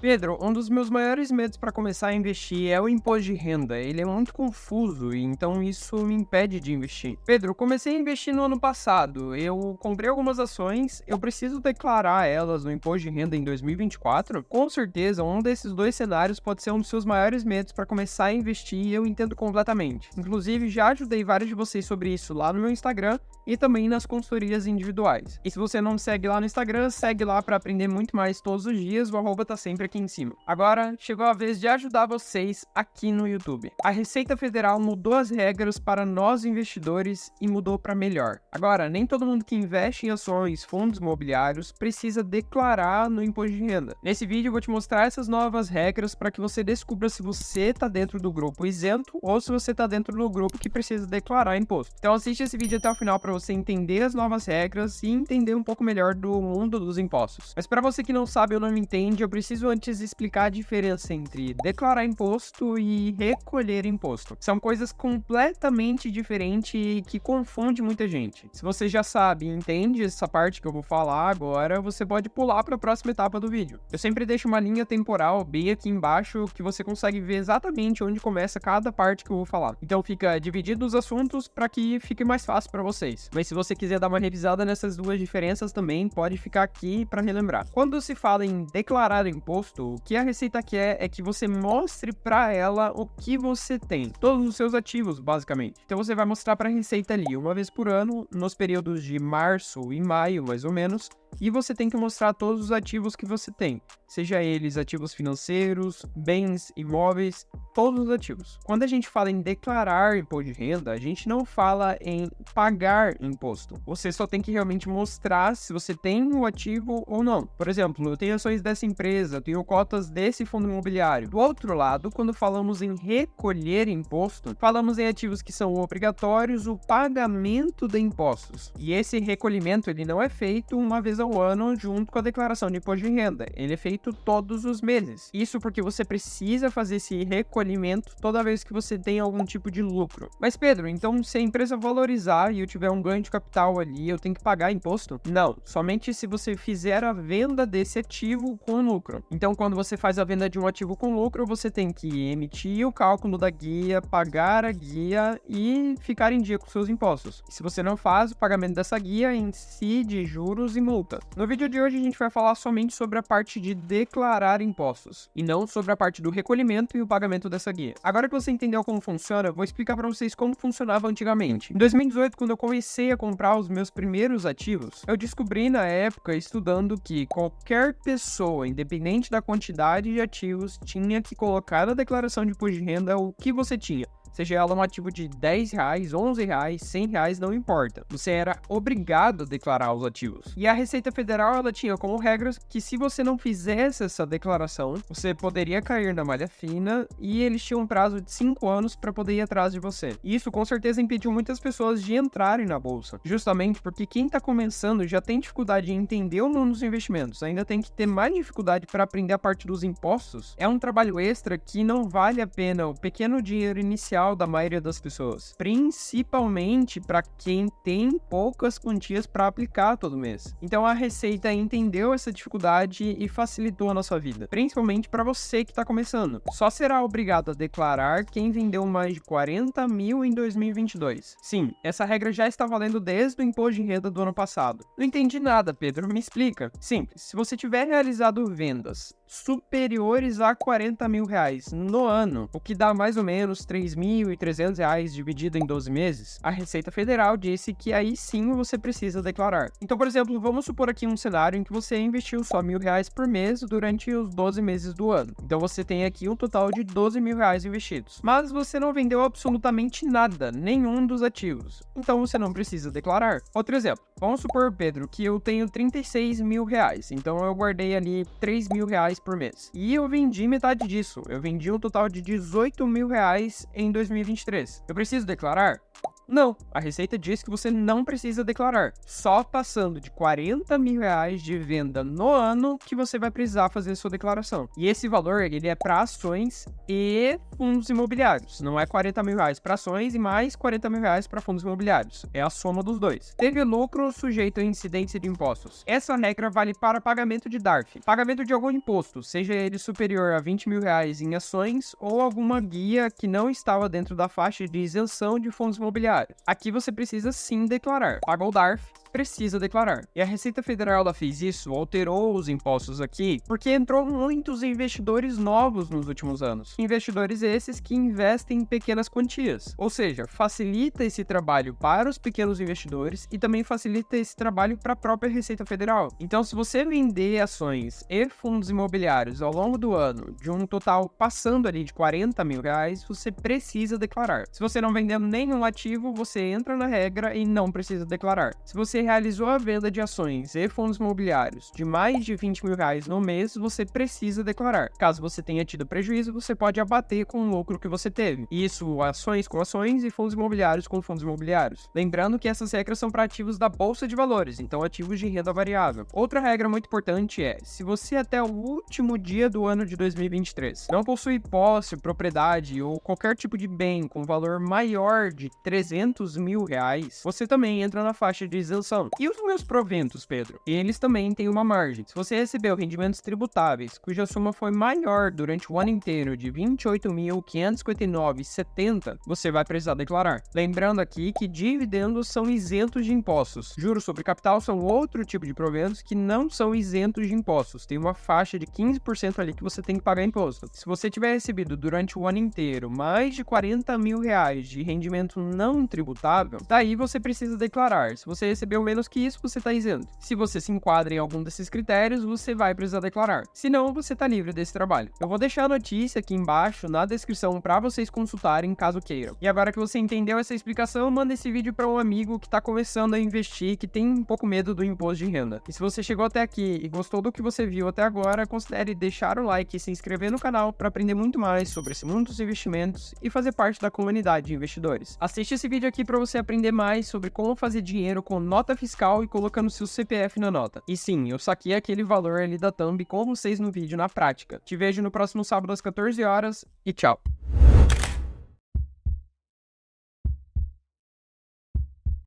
Pedro, um dos meus maiores medos para começar a investir é o imposto de renda. Ele é muito confuso e então isso me impede de investir. Pedro, comecei a investir no ano passado. Eu comprei algumas ações, eu preciso declarar elas no imposto de renda em 2024? Com certeza, um desses dois cenários pode ser um dos seus maiores medos para começar a investir e eu entendo completamente. Inclusive, já ajudei vários de vocês sobre isso lá no meu Instagram e também nas consultorias individuais. E se você não me segue lá no Instagram, segue lá para aprender muito mais todos os dias. O arroba tá sempre aqui em cima. Agora, chegou a vez de ajudar vocês aqui no YouTube. A Receita Federal mudou as regras para nós investidores e mudou para melhor. Agora, nem todo mundo que investe em ações, fundos imobiliários, precisa declarar no imposto de renda. Nesse vídeo eu vou te mostrar essas novas regras para que você descubra se você está dentro do grupo isento ou se você está dentro do grupo que precisa declarar imposto. Então assiste esse vídeo até o final para você entender as novas regras e entender um pouco melhor do mundo dos impostos. Mas para você que não sabe ou não entende, eu preciso antes explicar a diferença entre declarar imposto e recolher imposto. São coisas completamente diferentes e que confundem muita gente. Se você já sabe e entende essa parte que eu vou falar agora, você pode pular para a próxima etapa do vídeo. Eu sempre deixo uma linha temporal bem aqui embaixo que você consegue ver exatamente onde começa cada parte que eu vou falar. Então fica dividido os assuntos para que fique mais fácil para vocês. Mas se você quiser dar uma revisada nessas duas diferenças também, pode ficar aqui para relembrar. Quando se fala em declarar imposto, o que a Receita quer é que você mostre para ela o que você tem, todos os seus ativos, basicamente. Então você vai mostrar para a Receita ali, uma vez por ano, nos períodos de março e maio, mais ou menos, e você tem que mostrar todos os ativos que você tem, seja eles ativos financeiros, bens, imóveis, todos os ativos. Quando a gente fala em declarar imposto de renda, a gente não fala em pagar imposto. Você só tem que realmente mostrar se você tem o ativo ou não. Por exemplo, eu tenho ações dessa empresa, eu tenho cotas desse fundo imobiliário. Do outro lado, quando falamos em recolher imposto, falamos em ativos que são obrigatórios o pagamento de impostos. E esse recolhimento ele não é feito uma vez ao ano junto com a declaração de imposto de renda. Ele é feito todos os meses. Isso porque você precisa fazer esse recolhimento toda vez que você tem algum tipo de lucro. Mas Pedro, então se a empresa valorizar e eu tiver um ganho de capital ali, eu tenho que pagar imposto? Não, somente se você fizer a venda desse ativo com lucro. Então quando você faz a venda de um ativo com lucro, você tem que emitir o cálculo da guia, pagar a guia e ficar em dia com seus impostos. E se você não faz, o pagamento dessa guia incide juros e multa. No vídeo de hoje a gente vai falar somente sobre a parte de declarar impostos e não sobre a parte do recolhimento e o pagamento dessa guia. Agora que você entendeu como funciona, eu vou explicar para vocês como funcionava antigamente. Em 2018, quando eu comecei a comprar os meus primeiros ativos, eu descobri na época, estudando, que qualquer pessoa, independente da quantidade de ativos, tinha que colocar na declaração de imposto de renda o que você tinha. Seja ela um ativo de R$10, R$11, R$100, não importa. Você era obrigado a declarar os ativos. E a Receita Federal, ela tinha como regras que se você não fizesse essa declaração, você poderia cair na malha fina e eles tinham um prazo de 5 anos para poder ir atrás de você. E isso com certeza impediu muitas pessoas de entrarem na bolsa. Justamente porque quem está começando já tem dificuldade em entender o mundo dos investimentos, ainda tem que ter mais dificuldade para aprender a parte dos impostos. É um trabalho extra que não vale a pena o pequeno dinheiro inicial da maioria das pessoas, principalmente para quem tem poucas quantias para aplicar todo mês. Então a Receita entendeu essa dificuldade e facilitou a nossa vida, principalmente para você que está começando. Só será obrigado a declarar quem vendeu mais de 40 mil em 2022. Sim, essa regra já está valendo desde o imposto de renda do ano passado. Não entendi nada, Pedro, me explica. Simples, se você tiver realizado vendas superiores a R$40 mil no ano, o que dá mais ou menos R$3.300 dividido em 12 meses, a Receita Federal disse que aí sim você precisa declarar. Então, por exemplo, vamos supor aqui um cenário em que você investiu só R$1.000 por mês durante os 12 meses do ano. Então você tem aqui um total de R$12.000 investidos. Mas você não vendeu absolutamente nada, nenhum dos ativos. Então você não precisa declarar. Outro exemplo, vamos supor, Pedro, que eu tenho R$36 mil. Então eu guardei ali R$3.000 por mês. E eu vendi metade disso. Eu vendi um total de R$18 mil em 2023. Eu preciso declarar? Não, a Receita diz que você não precisa declarar. Só passando de R$ 40.000 de venda no ano que você vai precisar fazer a sua declaração. E esse valor, ele é para ações e fundos imobiliários. Não é R$ 40.000 para ações e mais R$ 40.000 para fundos imobiliários. É a soma dos dois. Teve lucro sujeito a incidência de impostos. Essa regra vale para pagamento de DARF. Pagamento de algum imposto, seja ele superior a R$ 20.000 em ações ou alguma guia que não estava dentro da faixa de isenção de fundos imobiliários. Aqui você precisa sim declarar. Pagou o DARF, precisa declarar. E a Receita Federal ela fez isso, alterou os impostos aqui, porque entrou muitos investidores novos nos últimos anos. Investidores esses que investem em pequenas quantias. Ou seja, facilita esse trabalho para os pequenos investidores e também facilita esse trabalho para a própria Receita Federal. Então, se você vender ações e fundos imobiliários ao longo do ano, de um total passando ali de R$ 40.000, você precisa declarar. Se você não vendendo nenhum ativo, você entra na regra e não precisa declarar. Se você realizou a venda de ações e fundos imobiliários de mais de R$ 20.000 no mês, você precisa declarar. Caso você tenha tido prejuízo, você pode abater com o lucro que você teve. Isso, ações com ações e fundos imobiliários com fundos imobiliários. Lembrando que essas regras são para ativos da Bolsa de Valores, então ativos de renda variável. Outra regra muito importante é, se você até o último dia do ano de 2023 não possui posse, propriedade ou qualquer tipo de bem com valor maior de R$ 300.000, você também entra na faixa de isenção. E os meus proventos, Pedro? Eles também têm uma margem. Se você recebeu rendimentos tributáveis, cuja soma foi maior durante o ano inteiro de R$ 28.559,70, você vai precisar declarar. Lembrando aqui que dividendos são isentos de impostos. Juros sobre capital são outro tipo de proventos que não são isentos de impostos. Tem uma faixa de 15% ali que você tem que pagar imposto. Se você tiver recebido durante o ano inteiro mais de R$ 40.000 de rendimento não tributável, daí você precisa declarar. Se você recebeu menos que isso, você está isento. Se você se enquadra em algum desses critérios, você vai precisar declarar. Se não, você está livre desse trabalho. Eu vou deixar a notícia aqui embaixo na descrição para vocês consultarem caso queiram. E agora que você entendeu essa explicação, manda esse vídeo para um amigo que está começando a investir, que tem um pouco medo do imposto de renda. E se você chegou até aqui e gostou do que você viu até agora, considere deixar o like e se inscrever no canal para aprender muito mais sobre esse mundo dos investimentos e fazer parte da comunidade de investidores. Assiste esse vídeo aqui para você aprender mais sobre como fazer dinheiro com nota fiscal e colocando seu CPF na nota. E sim, eu saquei aquele valor ali da thumb com vocês no vídeo na prática. Te vejo no próximo sábado às 14 horas e tchau!